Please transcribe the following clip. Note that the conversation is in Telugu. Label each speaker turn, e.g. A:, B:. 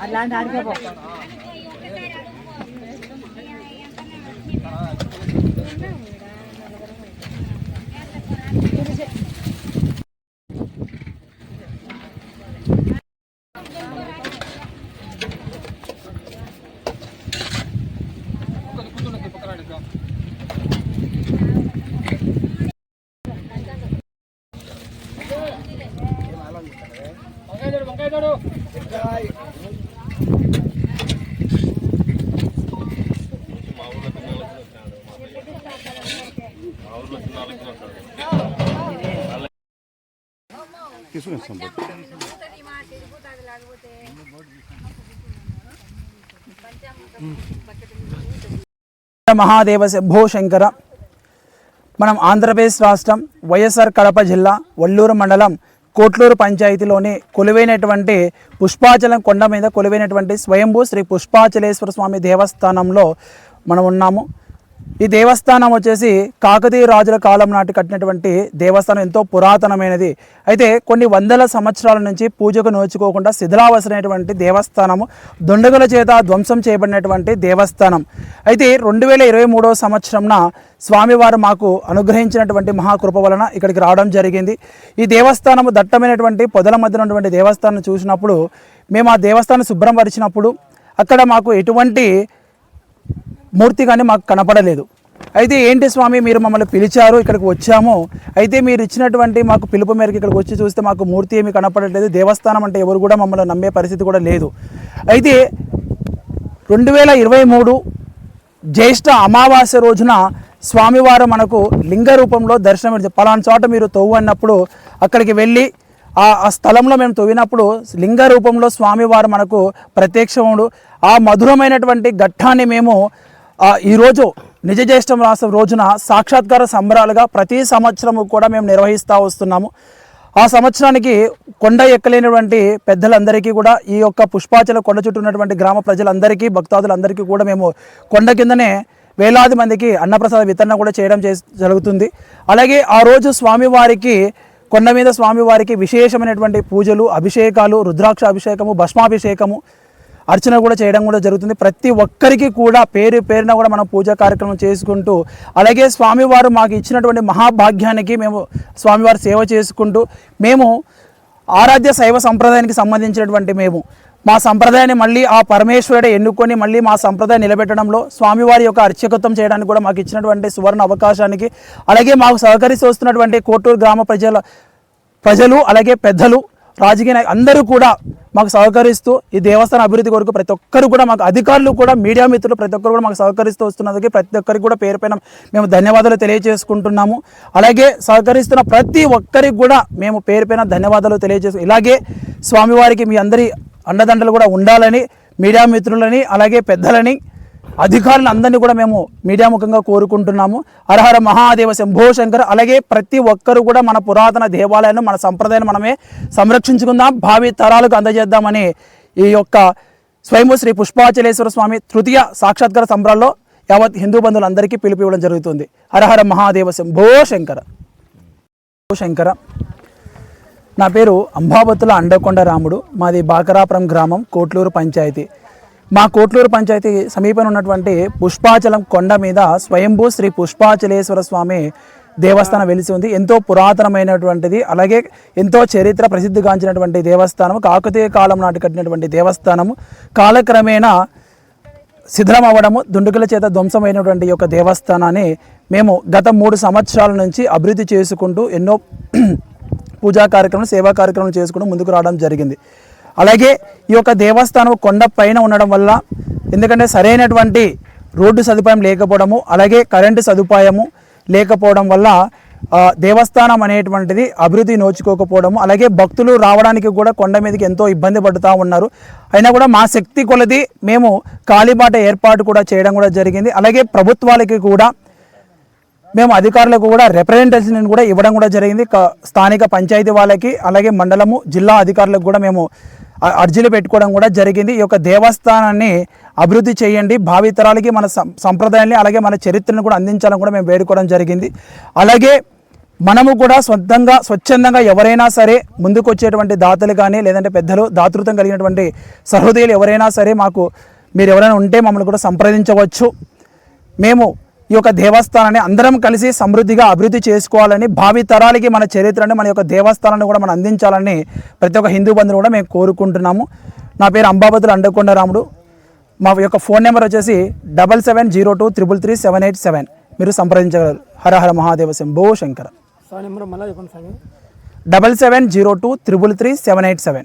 A: అలాంటి ఆడిపో महादेव शंभो शंकर మనం ఆంధ్రప్రదేశ్ రాష్ట్రం వైఎస్ఆర్ కడప జిల్లా వల్లూరు మండలం కోట్లూరు పంచాయతీలోని కొలువైనటువంటి పుష్పాచలం కొండ మీద కొలువైనటువంటి స్వయంభూ శ్రీ పుష్పాచలేశ్వర స్వామి దేవస్థానంలో మనం ఉన్నాము। ఈ దేవస్థానం వచ్చేసి కాకతీయ రాజుల కాలం నాటి కట్టినటువంటి దేవస్థానం, ఎంతో పురాతనమైనది। అయితే కొన్ని వందల సంవత్సరాల నుంచి పూజకు నోచుకోకుండా శిథిలావసరైనటువంటి దేవస్థానము, దుండగుల చేత ధ్వంసం చేయబడినటువంటి దేవస్థానం। అయితే 2023వ సంవత్సరంన స్వామివారు మాకు అనుగ్రహించినటువంటి మహాకృప వలన ఇక్కడికి రావడం జరిగింది। ఈ దేవస్థానము దట్టమైనటువంటి పొదల మధ్య ఉన్నటువంటి దేవస్థానం చూసినప్పుడు మేము ఆ దేవస్థానం శుభ్రం పరిచినప్పుడు అక్కడ మాకు ఎటువంటి మూర్తి కానీ మాకు కనపడలేదు। అయితే ఏంటి స్వామి మీరు మమ్మల్ని పిలిచారు, ఇక్కడికి వచ్చాము, అయితే మీరు ఇచ్చినటువంటి మాకు పిలుపు మేరకు ఇక్కడికి వచ్చి చూస్తే మాకు మూర్తి ఏమీ కనపడలేదు, దేవస్థానం అంటే ఎవరు కూడా మమ్మల్ని నమ్మే పరిస్థితి కూడా లేదు। అయితే 2023 జ్యేష్ఠ అమావాస్య రోజున స్వామివారు మనకు లింగ రూపంలో దర్శనం ఇచ్చారు। పలానా చోట మీరు తవ్వు అన్నప్పుడు అక్కడికి వెళ్ళి ఆ స్థలంలో మేము తవ్వినప్పుడు లింగ రూపంలో స్వామివారు మనకు ప్రత్యక్షముడు। ఆ మధురమైనటువంటి ఘట్టాన్ని మేము ఈరోజు నిజ జ్యేష్ఠ మాసం రోజున సాక్షాత్కార సంబరాలుగా ప్రతి సంవత్సరము కూడా మేము నిర్వహిస్తూ వస్తున్నాము। ఆ సంవత్సరానికి కొండ ఎక్కలేనటువంటి పెద్దలందరికీ కూడా ఈ యొక్క పుష్పాచల కొండ చుట్టూ ఉన్నటువంటి గ్రామ ప్రజలందరికీ భక్తాదులందరికీ కూడా మేము కొండ కిందనే వేలాది మందికి అన్నప్రసాద వితరణ కూడా చేయడం జరుగుతుంది। అలాగే ఆ రోజు స్వామివారికి కొండ మీద స్వామివారికి విశేషమైనటువంటి పూజలు, అభిషేకాలు, రుద్రాక్ష అభిషేకము, భస్మాభిషేకము, అర్చన కూడా చేయడం కూడా జరుగుతుంది। ప్రతి ఒక్కరికి కూడా పేరున కూడా మనం పూజా కార్యక్రమం చేసుకుంటూ, అలాగే స్వామివారు మాకు ఇచ్చినటువంటి మహాభాగ్యానికి మేము స్వామివారి సేవ చేసుకుంటూ, మేము ఆరాధ్య శైవ సంప్రదాయానికి సంబంధించినటువంటి మా సంప్రదాయాన్ని మళ్ళీ ఆ పరమేశ్వరుడే ఎన్నుకొని మళ్ళీ మా సంప్రదాయం నిలబెట్టడంలో స్వామివారి యొక్క అర్చకత్వం చేయడానికి కూడా మాకు ఇచ్చినటువంటి సువర్ణ అవకాశానికి, అలాగే మాకు సహకరిస్తూ వస్తున్నటువంటి కోటూరు గ్రామ ప్రజలు అలాగే పెద్దలు, రాజకీయ అందరూ కూడా మాకు సహకరిస్తూ ఈ దేవస్థాన అభివృద్ధి కొరకు ప్రతి ఒక్కరు కూడా మాకు అధికారులు కూడా మీడియా మిత్రులు ప్రతి ఒక్కరు కూడా మాకు సహకరిస్తూ వస్తున్నందుకు ప్రతి ఒక్కరికి కూడా పేరుపైన మేము ధన్యవాదాలు తెలియజేసుకుంటున్నాము। అలాగే సహకరిస్తున్న ప్రతి ఒక్కరికి కూడా మేము పేరుపైన ధన్యవాదాలు తెలియజేసు। ఇలాగే స్వామివారికి మీ అందరి అండదండలు కూడా ఉండాలని మీడియా మిత్రులని అలాగే పెద్దలని అధికారులు అందరినీ కూడా మేము మీడియా ముఖంగా కోరుకుంటున్నాము। హరహర మహాదేవ శంభో శంకర। అలాగే ప్రతి ఒక్కరు కూడా మన పురాతన దేవాలయాన్ని మన సంప్రదాయాన్ని మనమే సంరక్షించుకుందాం, భావి తరాలకు అందజేద్దామని ఈ యొక్క స్వయంభూ శ్రీ పుష్పాచలేశ్వర స్వామి తృతీయ సాక్షాత్కార సంబరాల్లో యావత్ హిందూ బంధువులందరికీ పిలుపు ఇవ్వడం జరుగుతుంది। హరహర మహాదేవ శంభో శంకర। నా పేరు అంబాబత్తుల అండకొండ రాముడు, మాది బాకరాపురం గ్రామం, కోట్లూరు పంచాయతీ। మా కోట్లూరు పంచాయతీ సమీపంలో ఉన్నటువంటి పుష్పాచలం కొండ మీద స్వయంభూ శ్రీ పుష్పాచలేశ్వర స్వామి దేవస్థానం వెలిసి ఉంది। ఎంతో పురాతనమైనటువంటిది, అలాగే ఎంతో చరిత్ర ప్రసిద్ధిగాంచినటువంటి దేవస్థానం, కాకతీయ కాలం నాటి కట్టినటువంటి దేవస్థానము కాలక్రమేణా శిథిలం అవ్వడము, దుండగుల చేత ధ్వంసమైనటువంటి యొక్క దేవస్థానాన్ని మేము గత 3 సంవత్సరాల నుంచి అభివృద్ధి చేసుకుంటూ ఎన్నో పూజా కార్యక్రమం, సేవా కార్యక్రమం చేసుకుంటూ ముందుకు రావడం జరిగింది। అలాగే ఈ యొక్క దేవస్థానం కొండ పైన ఉండడం వల్ల, ఎందుకంటే సరైనటువంటి రోడ్డు సదుపాయం లేకపోవడము, అలాగే కరెంటు సదుపాయము లేకపోవడం వల్ల దేవస్థానం అనేటువంటిది అభివృద్ధి నోచుకోకపోవడము, అలాగే భక్తులు రావడానికి కూడా కొండ మీదకి ఎంతో ఇబ్బంది పడుతూ ఉన్నారు। అయినా కూడా మా శక్తి కొలది మేము కాలిబాట ఏర్పాటు కూడా చేయడం కూడా జరిగింది। అలాగే ప్రభుత్వాలకి కూడా మేము అధికారులకు కూడా రిప్రజెంటేషన్ కూడా ఇవ్వడం కూడా జరిగింది। స్థానిక పంచాయతీ వాళ్ళకి, అలాగే మండలము, జిల్లా అధికారులకు కూడా మేము అర్జీలు పెట్టుకోవడం కూడా జరిగింది. ఈ యొక్క దేవస్థానాన్ని అభివృద్ధి చేయండి, భావితరాలకి మన సంప్రదాయాన్ని అలాగే మన చరిత్రను కూడా అందించాలని కూడా మేము వేడుకోవడం జరిగింది. అలాగే మనము కూడా స్వచ్ఛందంగా ఎవరైనా సరే ముందుకు వచ్చేటువంటి దాతలు కానీ లేదంటే పెద్దలు దాతృత్వం కలిగినటువంటి సహృదయులు ఎవరైనా సరే మాకు మీరు ఎవరైనా ఉంటే మమ్మల్ని కూడా సంప్రదించవచ్చు. మేము ఈ యొక్క దేవస్థానాన్ని అందరం కలిసి సమృద్ధిగా అభివృద్ధి చేసుకోవాలని, భావితరాలకి మన చరిత్రని మన యొక్క దేవస్థానాన్ని కూడా మనం అందించాలని ప్రతి ఒక్క హిందూ బంధువులు కూడా మేము కోరుకుంటున్నాము. నా పేరు అంబాబతులు అండకొండ రాముడు. మా యొక్క ఫోన్ నెంబర్ వచ్చేసి 7702333787. మీరు సంప్రదించగలరు. హర హర మహాదేవ శంభో శంకర.
B: 7702333787.